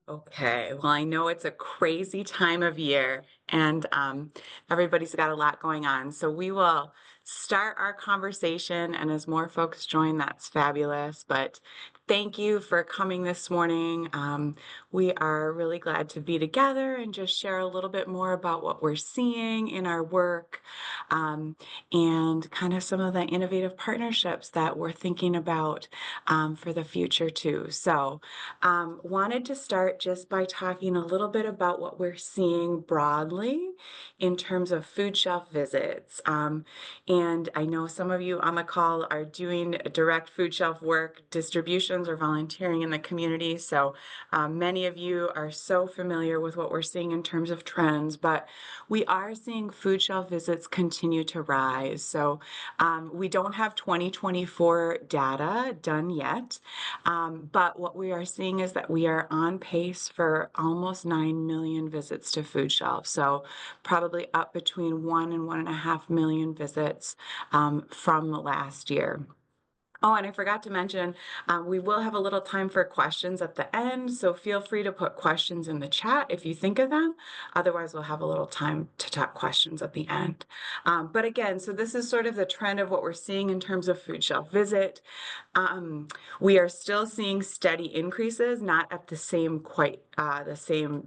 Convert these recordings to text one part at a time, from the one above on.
Okay, well, I know it's a crazy time of year and everybody's got a lot going on. So we will start our conversation, and as more folks join, that's fabulous. But thank you for coming this morning. We are really glad to be together and just share a little bit more about what we're seeing in our work and kind of some of the innovative partnerships that we're thinking about for the future, too. So, wanted to start just by talking a little bit about what we're seeing broadly in terms of food shelf visits. And I know some of you on the call are doing direct food shelf work, distributions, or volunteering in the community. So many of you are so familiar with what we're seeing in terms of trends, but we are seeing food shelf visits continue to rise. So we don't have 2024 data done yet. But what we are seeing is that we are on pace for almost 9 million visits to food shelves. So probably up between 1 and 1.5 million visits from last year. Oh, and I forgot to mention, we will have a little time for questions at the end, so feel free to put questions in the chat if you think of them. Otherwise, we'll have a little time to talk questions at the end. But again, so this is sort of the trend of what we're seeing in terms of food shelf visit. We are still seeing steady increases, not at the same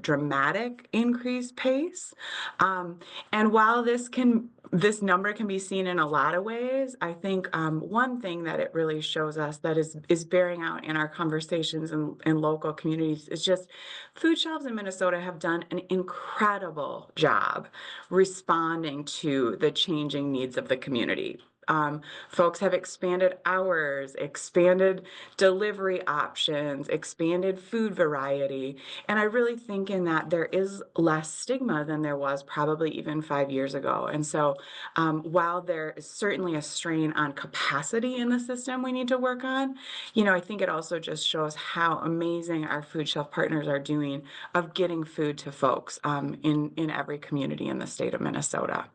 dramatic increase pace. And while this number can be seen in a lot of ways, I think one thing that it really shows us that is bearing out in our conversations in local communities is just food shelves in Minnesota have done an incredible job responding to the changing needs of the community. Folks have expanded hours, expanded delivery options, expanded food variety. And I really think in that there is less stigma than there was probably even 5 years ago. And so while there is certainly a strain on capacity in the system we need to work on, I think it also just shows how amazing our food shelf partners are doing of getting food to folks in every community in the state of Minnesota.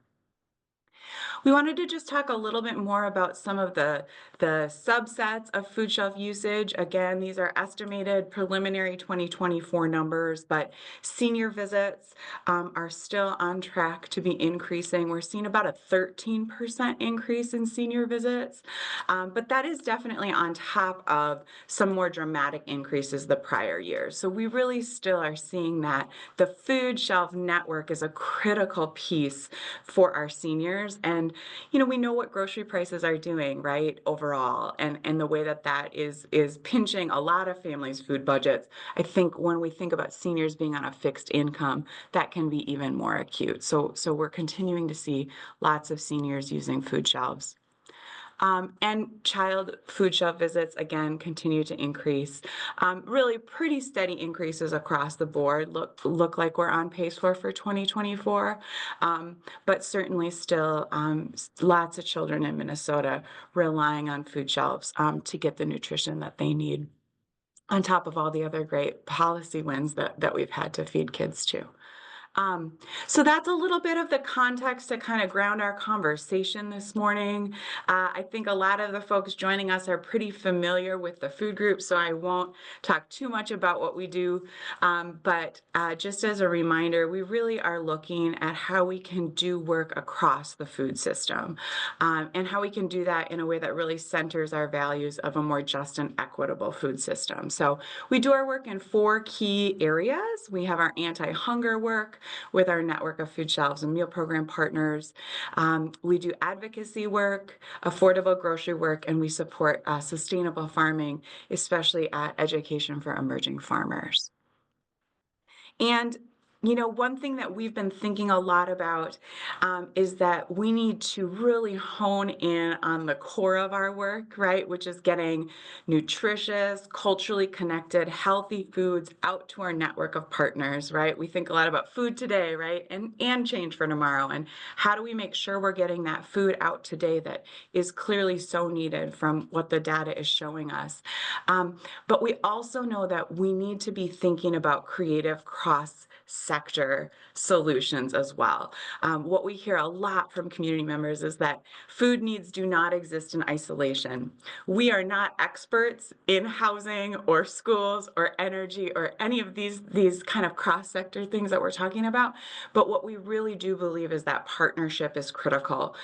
We wanted to just talk a little bit more about some of the subsets of food shelf usage. Again, these are estimated preliminary 2024 numbers, but senior visits are still on track to be increasing. We're seeing about a 13% increase in senior visits, but that is definitely on top of some more dramatic increases the prior years. So we really still are seeing that the food shelf network is a critical piece for our seniors. And we know what grocery prices are doing, right, overall, and the way that is pinching a lot of families' food budgets. I think when we think about seniors being on a fixed income, that can be even more acute. So we're continuing to see lots of seniors using food shelves. And child food shelf visits, again, continue to increase. Really pretty steady increases across the board look like we're on pace for 2024. But certainly still lots of children in Minnesota relying on food shelves to get the nutrition that they need, on top of all the other great policy wins that we've had to feed kids to. So that's a little bit of the context to kind of ground our conversation this morning. I think a lot of the folks joining us are pretty familiar with the food group, so I won't talk too much about what we do. But just as a reminder, we really are looking at how we can do work across the food system and how we can do that in a way that really centers our values of a more just and equitable food system. So we do our work in 4 key areas. We have our anti-hunger work with our network of food shelves and meal program partners. We do advocacy work, affordable grocery work, and we support sustainable farming, especially at Education for Emerging Farmers. And one thing that we've been thinking a lot about is that we need to really hone in on the core of our work, right? Which is getting nutritious, culturally connected, healthy foods out to our network of partners, right? We think a lot about food today, right? And change for tomorrow. And how do we make sure we're getting that food out today that is clearly so needed from what the data is showing us? But we also know that we need to be thinking about creative cross cross-sector solutions as well. What we hear a lot from community members is that food needs do not exist in isolation. We are not experts in housing or schools or energy or any of these kind of cross-sector things that we're talking about. But what we really do believe is that partnership is critical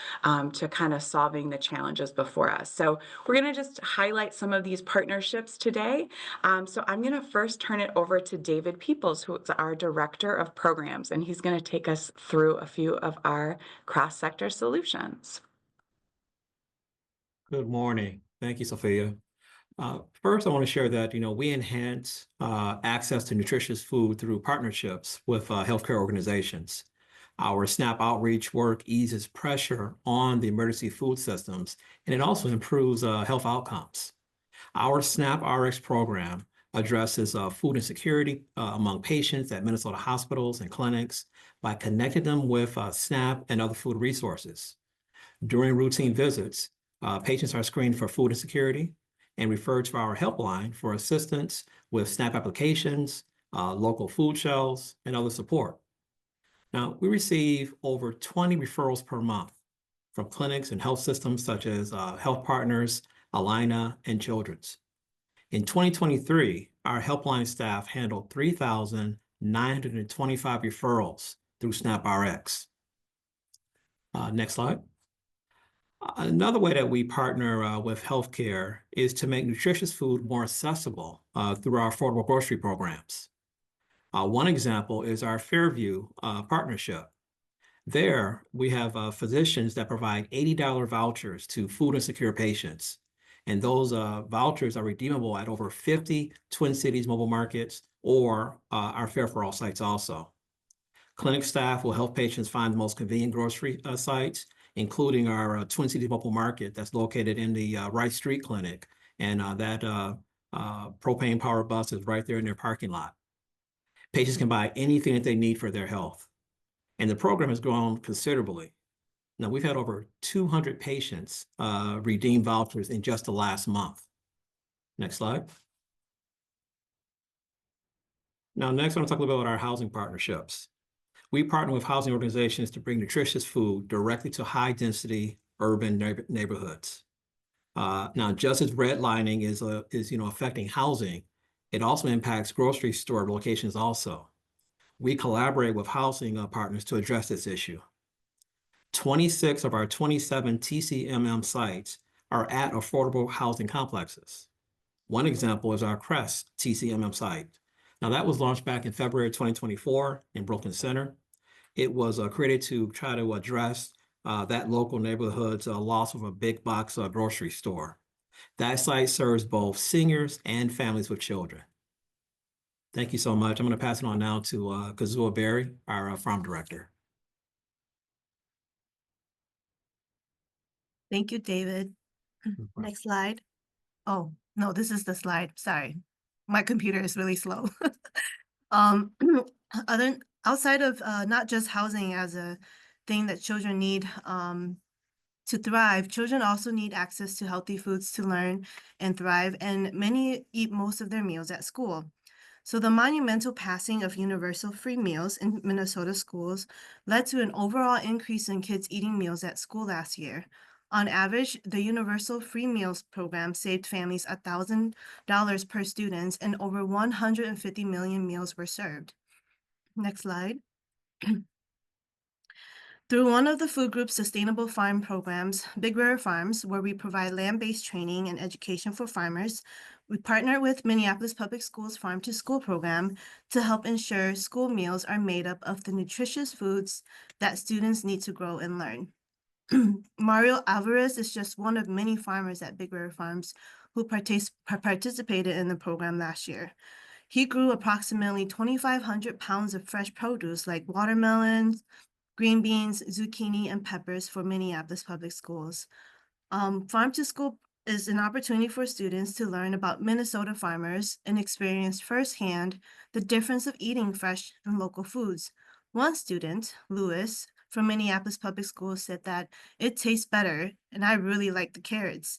to kind of solving the challenges before us. So we're going to just highlight some of these partnerships today. So I'm going to first turn it over to David Peoples, who is our Director of Programs, and he's going to take us through a few of our cross-sector solutions. Good morning. Thank you, Sophia. First, I want to share that, we enhance access to nutritious food through partnerships with healthcare organizations. Our SNAP outreach work eases pressure on the emergency food systems, and it also improves health outcomes. Our SNAP RX program addresses food insecurity among patients at Minnesota hospitals and clinics by connecting them with SNAP and other food resources. During routine visits, patients are screened for food insecurity and referred to our helpline for assistance with SNAP applications, local food shelves, and other support. Now, we receive over 20 referrals per month from clinics and health systems such as Health Partners, Allina, and Children's. In 2023, our helpline staff handled 3,925 referrals through SNAP RX. Next slide. Another way that we partner with healthcare is to make nutritious food more accessible through our affordable grocery programs. One example is our Fairview partnership. There, we have physicians that provide $80 vouchers to food insecure patients. And those vouchers are redeemable at over 50 Twin Cities mobile markets or our Fare for All sites also. Clinic staff will help patients find the most convenient grocery sites, including our Twin Cities mobile market that's located in the Rice Street Clinic. And that propane powered bus is right there in their parking lot. Patients can buy anything that they need for their health. And the program has grown considerably. Now, we've had over 200 patients redeem vouchers in just the last month. Next slide. Now, next, I want to talk a little bit about our housing partnerships. We partner with housing organizations to bring nutritious food directly to high-density urban neighborhoods. Now, just as redlining is affecting housing, it also impacts grocery store locations also. We collaborate with housing partners to address this issue. 26 of our 27 TCMM sites are at affordable housing complexes. One example is our Crest TCMM site. Now, that was launched back in February 2024 in Brooklyn Center. It was created to try to address that local neighborhood's loss of a big box grocery store. That site serves both seniors and families with children. Thank you so much. I'm going to pass it on now to Kazua Berry, our farm director. Thank you, David. Next slide. Oh, no, this is the slide. Sorry. My computer is really slow. Outside of not just housing as a thing that children need to thrive, children also need access to healthy foods to learn and thrive, and many eat most of their meals at school. So the monumental passing of universal free meals in Minnesota schools led to an overall increase in kids eating meals at school last year. On average, the Universal Free Meals program saved families $1,000 per student, and over 150 million meals were served. Next slide. Through one of the food group's sustainable farm programs, Big River Farms, where we provide land-based training and education for farmers, we partner with Minneapolis Public Schools Farm to School program to help ensure school meals are made up of the nutritious foods that students need to grow and learn. Mario Alvarez is just one of many farmers at Big River Farms who participated in the program last year. He grew approximately 2,500 pounds of fresh produce like watermelons, green beans, zucchini, and peppers for Minneapolis Public Schools. Farm to School is an opportunity for students to learn about Minnesota farmers and experience firsthand the difference of eating fresh and local foods. One student, Lewis, from Minneapolis Public Schools said that it tastes better, and I really like the carrots.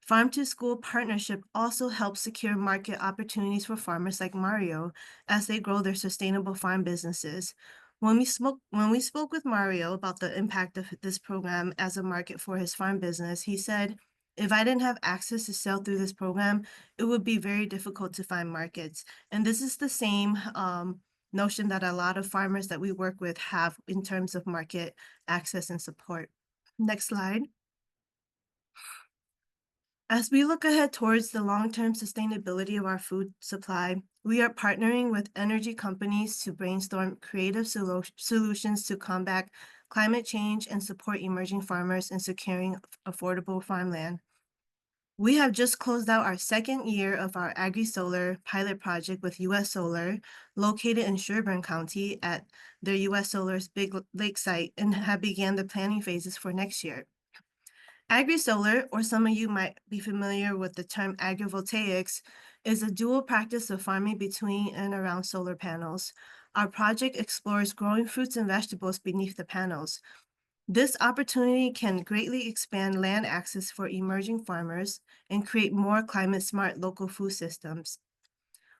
Farm to School partnership also helps secure market opportunities for farmers like Mario as they grow their sustainable farm businesses. When we spoke with Mario about the impact of this program as a market for his farm business, he said, "If I didn't have access to sell through this program, it would be very difficult to find markets." And this is the same notion that a lot of farmers that we work with have in terms of market access and support. Next slide. As we look ahead towards the long-term sustainability of our food supply, we are partnering with energy companies to brainstorm creative solutions to combat climate change and support emerging farmers in securing affordable farmland. We have just closed out our second year of our AgriSolar pilot project with US Solar, located in Sherburne County at their US Solar's Big Lake site, and have began the planning phases for next year. AgriSolar, or some of you might be familiar with the term agrivoltaics, is a dual practice of farming between and around solar panels. Our project explores growing fruits and vegetables beneath the panels. This opportunity can greatly expand land access for emerging farmers and create more climate-smart local food systems.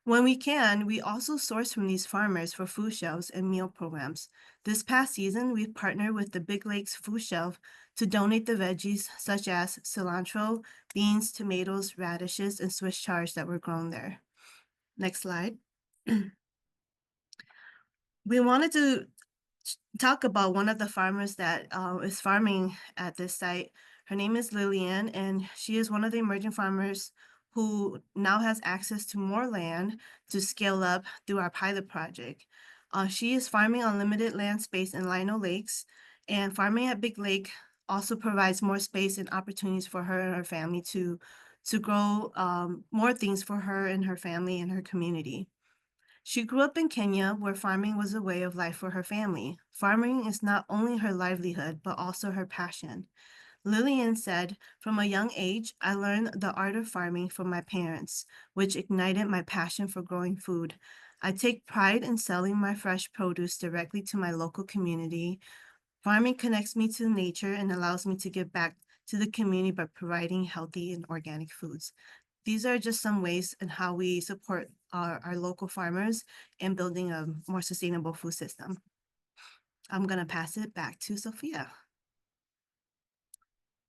When we can, we also source from these farmers for food shelves and meal programs. This past season, we've partnered with the Big Lakes Food Shelf to donate the veggies such as cilantro, beans, tomatoes, radishes, and Swiss chard that were grown there. Next slide. We wanted to talk about one of the farmers that is farming at this site. Her name is Lillian, and she is one of the emerging farmers who now has access to more land to scale up through our pilot project. She is farming on limited land space in Lino Lakes, and farming at Big Lake also provides more space and opportunities for her and her family to grow more things for her and her family and her community. She grew up in Kenya, where farming was a way of life for her family. Farming is not only her livelihood, but also her passion. Lillian said, "From a young age, I learned the art of farming from my parents, which ignited my passion for growing food. I take pride in selling my fresh produce directly to my local community. Farming connects me to nature and allows me to give back to the community by providing healthy and organic foods." These are just some ways in how we support our local farmers in building a more sustainable food system. I'm going to pass it back to Sophia.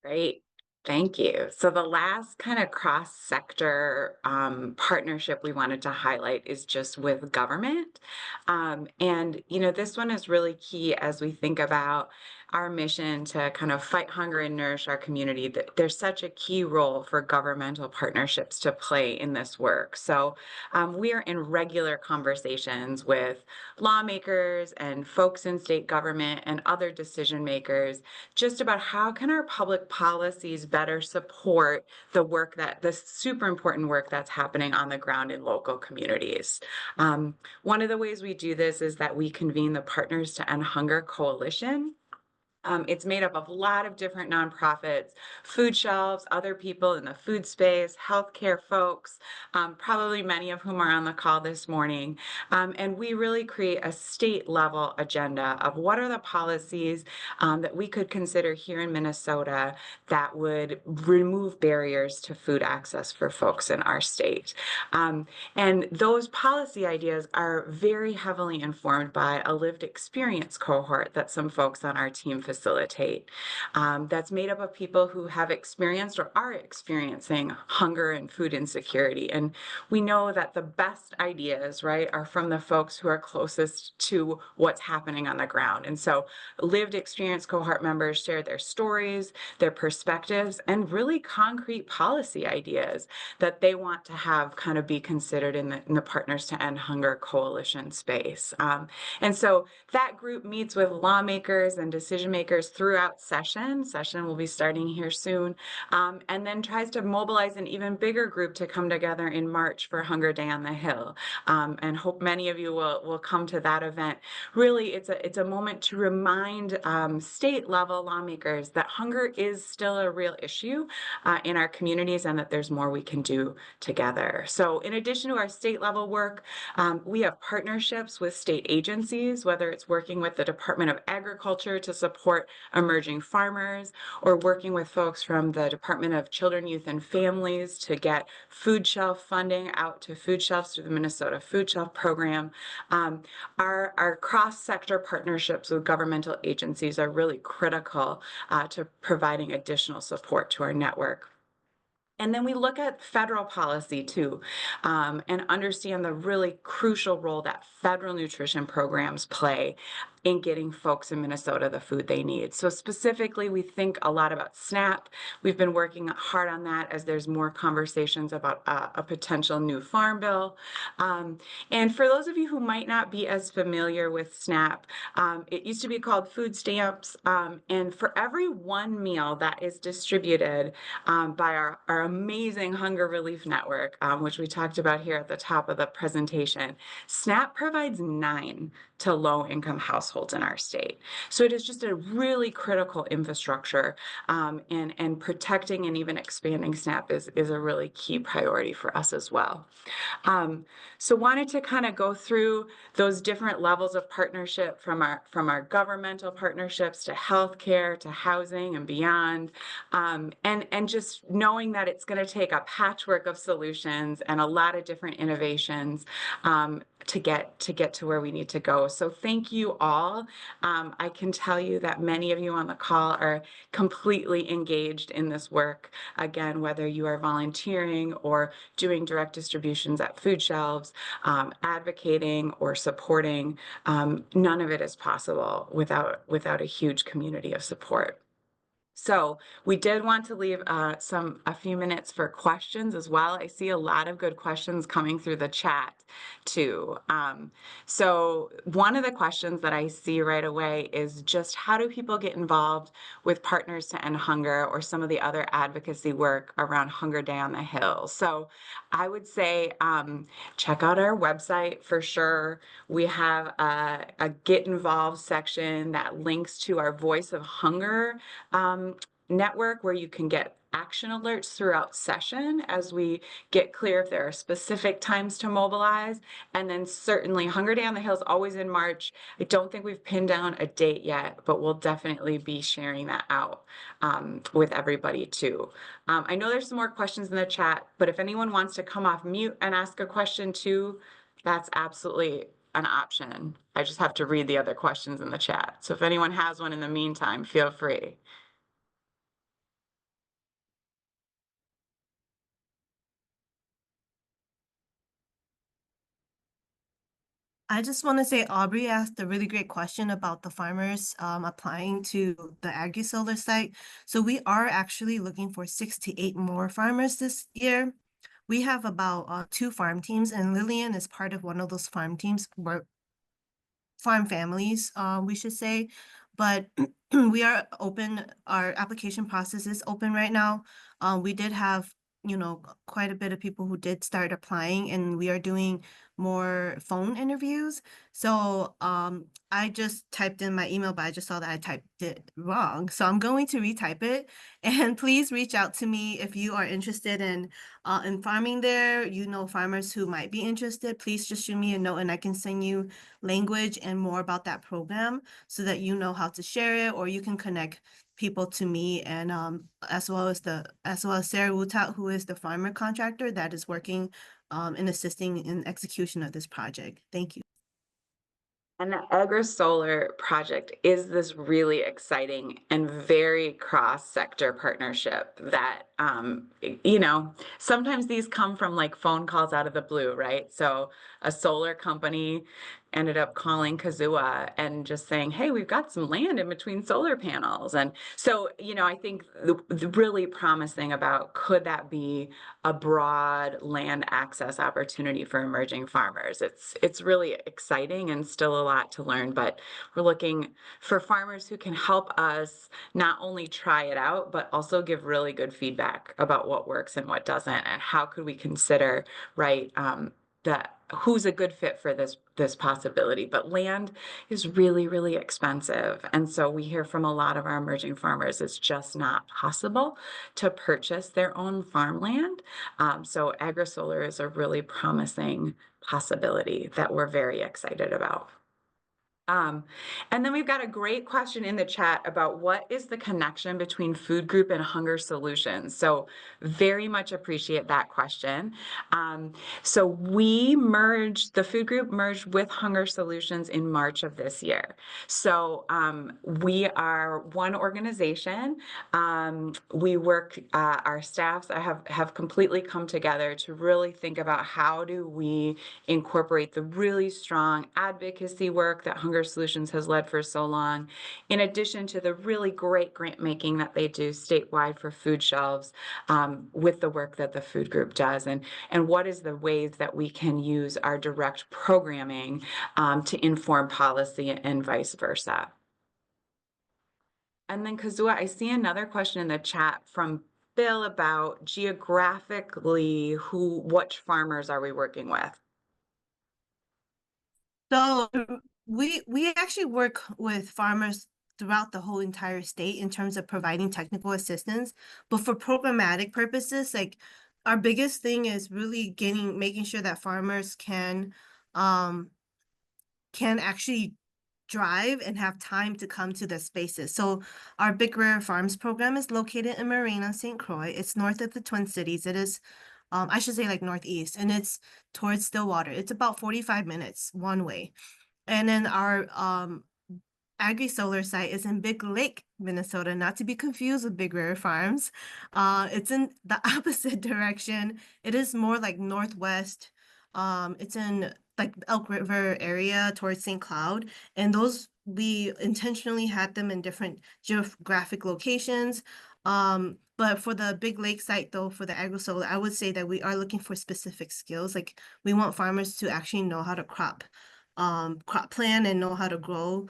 Great. Thank you. So the last kind of cross-sector partnership we wanted to highlight is just with government. And, this one is really key as we think about our mission to kind of fight hunger and nourish our community. That there's such a key role for governmental partnerships to play in this work. So we are in regular conversations with lawmakers and folks in state government and other decision makers just about how can our public policies better support the super important work that's happening on the ground in local communities. One of the ways we do this is that we convene the Partners to End Hunger Coalition. It's made up of a lot of different nonprofits, food shelves, other people in the food space, healthcare folks, probably many of whom are on the call this morning. And we really create a state level agenda of what are the policies that we could consider here in Minnesota that would remove barriers to food access for folks in our state. And those policy ideas are very heavily informed by a lived experience cohort that some folks on our team facilitate. That's made up of people who have experienced or are experiencing hunger and food insecurity. And we know that the best ideas, right, are from the folks who are closest to what's happening on the ground. And so lived experience cohort members share their stories, their perspectives, and really concrete policy ideas that they want to have kind of be considered in the Partners to End Hunger Coalition space. And so that group meets with lawmakers and decision makers throughout session. Session will be starting here soon, and then tries to mobilize an even bigger group to come together in March for Hunger Day on the Hill. And hope many of you will come to that event. Really, it's a moment to remind state level lawmakers that hunger is still a real issue in our communities and that there's more we can do together. So in addition to our state level work, we have partnerships with state agencies, whether it's working with the Department of Agriculture to support support emerging farmers, or working with folks from the Department of Children, Youth, and Families to get food shelf funding out to food shelves through the Minnesota Food Shelf Program. Our cross-sector partnerships with governmental agencies are really critical to providing additional support to our network. And then we look at federal policy too, and understand the really crucial role that federal nutrition programs play in getting folks in Minnesota the food they need. So specifically, we think a lot about SNAP. We've been working hard on that as there's more conversations about a potential new farm bill. And for those of you who might not be as familiar with SNAP, it used to be called food stamps. And for every one meal that is distributed by our amazing Hunger Relief Network, which we talked about here at the top of the presentation, SNAP provides 9 to low-income households in our state. So it is just a really critical infrastructure, and protecting and even expanding SNAP is a really key priority for us as well. So wanted to kind of go through those different levels of partnership from our governmental partnerships to healthcare to housing and beyond, and just knowing that it's going to take a patchwork of solutions and a lot of different innovations to get to where we need to go. So thank you all. I can tell you that many of you on the call are completely engaged in this work. Again, whether you are volunteering or doing direct distributions at food shelves, advocating or supporting, none of it is possible without a huge community of support. So we did want to leave a few minutes for questions as well. I see a lot of good questions coming through the chat too. So one of the questions that I see right away is just how do people get involved with Partners to End Hunger or some of the other advocacy work around Hunger Day on the Hill? So I would say check out our website for sure. We have a Get Involved section that links to our Voice of Hunger network, where you can get action alerts throughout session as we get clear if there are specific times to mobilize. And then certainly Hunger Day on the Hill is always in March. I don't think we've pinned down a date yet, but we'll definitely be sharing that out with everybody too. I know there's some more questions in the chat, but if anyone wants to come off mute and ask a question too, that's absolutely an option. I just have to read the other questions in the chat. So if anyone has one in the meantime, feel free. I just want to say Aubrey asked a really great question about the farmers applying to the AgriSolar site. So we are actually looking for 6 to 8 more farmers this year. We have about 2 farm teams, and Lillian is part of one of those farm teams, farm families, we should say. But we are open. Our application process is open right now. We did have, quite a bit of people who did start applying, and we are doing more phone interviews. So I just typed in my email, but I just saw that I typed it wrong. So I'm going to retype it. And please reach out to me if you are interested in farming there. Farmers who might be interested. Please just shoot me a note, and I can send you language and more about that program so that you know how to share it, or you can connect people to me, and as well as Sarah Wutat, who is the farmer contractor that is working and assisting in execution of this project. Thank you. And the AgriSolar project is this really exciting and very cross-sector partnership that, sometimes these come from like phone calls out of the blue, right? So a solar company ended up calling Kazua and just saying, hey, we've got some land in between solar panels. And so, I think the really promising about could that be a broad land access opportunity for emerging farmers? It's really exciting and still a lot to learn, but we're looking for farmers who can help us not only try it out, but also give really good feedback about what works and what doesn't, and how could we consider, right, that who's a good fit for this possibility. But land is really, really expensive. And so we hear from a lot of our emerging farmers, it's just not possible to purchase their own farmland. So AgriSolar is a really promising possibility that we're very excited about. And then we've got a great question in the chat about what is the connection between Food Group and Hunger Solutions. So very much appreciate that question. So the Food Group merged with Hunger Solutions in March of this year. So we are one organization. We work, our staffs have completely come together to really think about how do we incorporate the really strong advocacy work that Hunger Solutions has led for so long, in addition to the really great grant making that they do statewide for food shelves, with the work that the Food Group does, and what is the ways that we can use our direct programming to inform policy and vice versa. And then Kazua, I see another question in the chat from Bill about geographically which farmers are we working with? So we actually work with farmers throughout the whole entire state in terms of providing technical assistance. But for programmatic purposes, like our biggest thing is really making sure that farmers can actually drive and have time to come to the spaces. So our Big River Farms program is located in Marina, St. Croix. It's north of the Twin Cities. It is, I should say like northeast, and it's towards Stillwater. It's about 45 minutes one way. And then our Agri-Solar site is in Big Lake, Minnesota, not to be confused with Big River Farms. It's in the opposite direction. It is more like northwest. It's in like Elk River area towards St. Cloud. And those, we intentionally had them in different geographic locations. But for the Big Lake site, though, for the Agri-Solar, I would say that we are looking for specific skills. Like we want farmers to actually know how to crop plan and know how to grow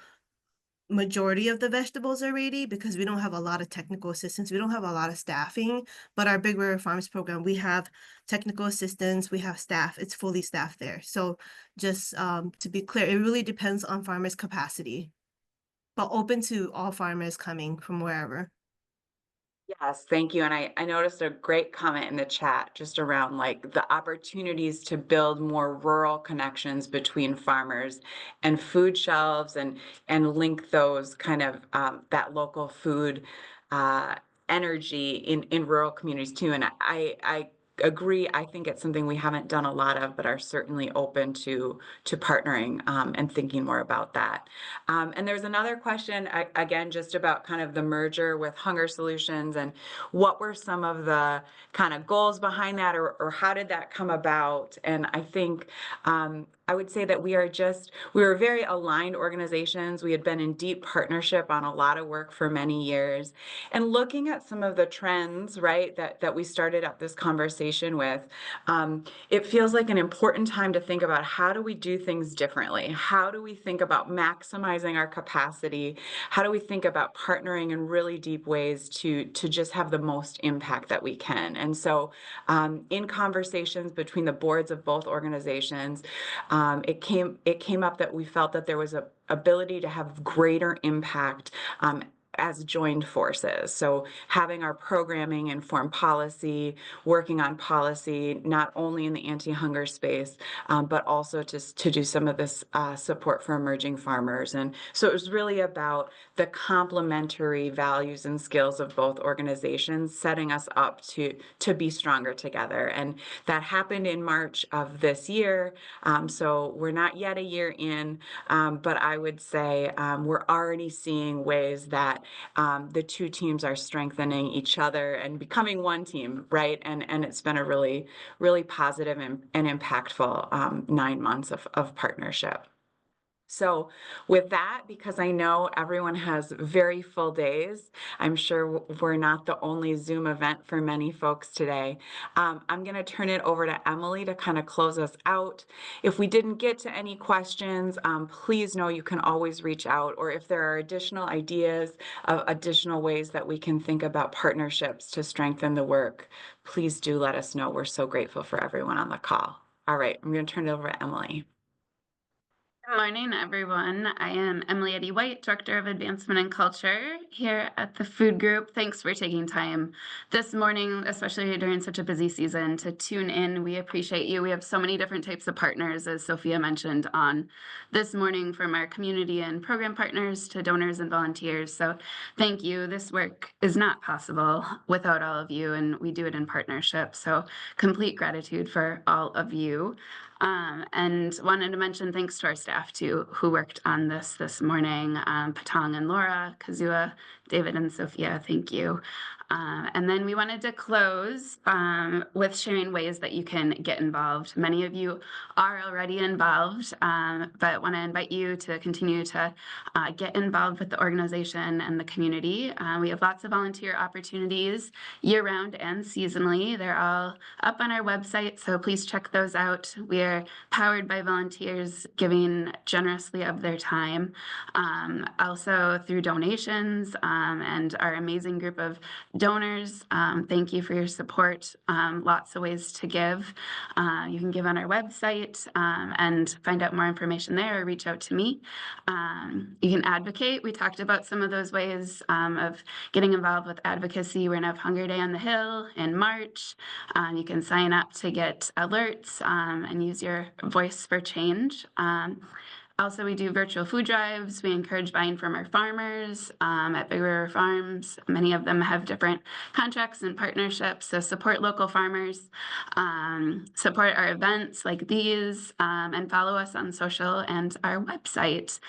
majority of the vegetables already, because we don't have a lot of technical assistance. We don't have a lot of staffing, but our Big River Farms program, we have technical assistance, we have staff, it's fully staffed there. So just to be clear, it really depends on farmers' capacity, but open to all farmers coming from wherever. Yes, thank you. And I noticed a great comment in the chat just around like the opportunities to build more rural connections between farmers and food shelves, and link those kind of that local food energy in rural communities too. And I agree. I think it's something we haven't done a lot of, but are certainly open to partnering and thinking more about that. And there's another question, again, just about kind of the merger with Hunger Solutions, and what were some of the kind of goals behind that, or how did that come about? And I think I would say that we were very aligned organizations. We had been in deep partnership on a lot of work for many years, and looking at some of the trends, right, that we started out this conversation with, it feels like an important time to think about how do we do things differently? How do we think about maximizing our capacity? How do we think about partnering in really deep ways to just have the most impact that we can? And so in conversations between the boards of both organizations, it came up that we felt that there was a ability to have greater impact as joined forces. So having our programming inform policy, working on policy, not only in the anti-hunger space, but also to do some of this support for emerging farmers. And so it was really about the complementary values and skills of both organizations, setting us up to be stronger together. And that happened in March of this year. So we're not yet a year in, but I would say we're already seeing ways that the two teams are strengthening each other and becoming one team, right? And it's been a really, really positive and impactful 9 months of partnership. So with that, because I know everyone has very full days, I'm sure we're not the only Zoom event for many folks today. I'm going to turn it over to Emily to kind of close us out. If we didn't get to any questions, please know you can always reach out, or if there are additional ideas of additional ways that we can think about partnerships to strengthen the work, please do let us know. We're so grateful for everyone on the call. All right, I'm going to turn it over to Emily. Good morning, everyone. I am Emily Eddy White, Director of Advancement and Culture here at the Food Group. Thanks for taking time this morning, especially during such a busy season, to tune in. We appreciate you. We have so many different types of partners, as Sophia mentioned on this morning, from our community and program partners to donors and volunteers. So thank you. This work is not possible without all of you, and we do it in partnership. So complete gratitude for all of you. And wanted to mention thanks to our staff too, who worked on this morning, Patong and Laura, Kazua, David and Sophia, thank you. And then we wanted to close with sharing ways that you can get involved. Many of you are already involved, but want to invite you to continue to get involved with the organization and the community. We have lots of volunteer opportunities year-round and seasonally. They're all up on our website, so please check those out. We are powered by volunteers giving generously of their time, also through donations, and our amazing group of donors. Thank you for your support. Lots of ways to give. You can give on our website and find out more information there, or reach out to me. You can advocate. We talked about some of those ways of getting involved with advocacy. We're going to have Hunger Day on the Hill in March. You can sign up to get alerts and use your voice for change. Also, we do virtual food drives. We encourage buying from our farmers at Big River Farms. Many of them have different contracts and partnerships, so support local farmers, support our events like these, and follow us on social and our website.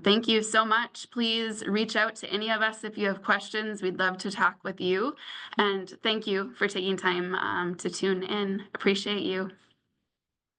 Thank you so much. Please reach out to any of us if you have questions. We'd love to talk with you. And thank you for taking time to tune in. Appreciate you.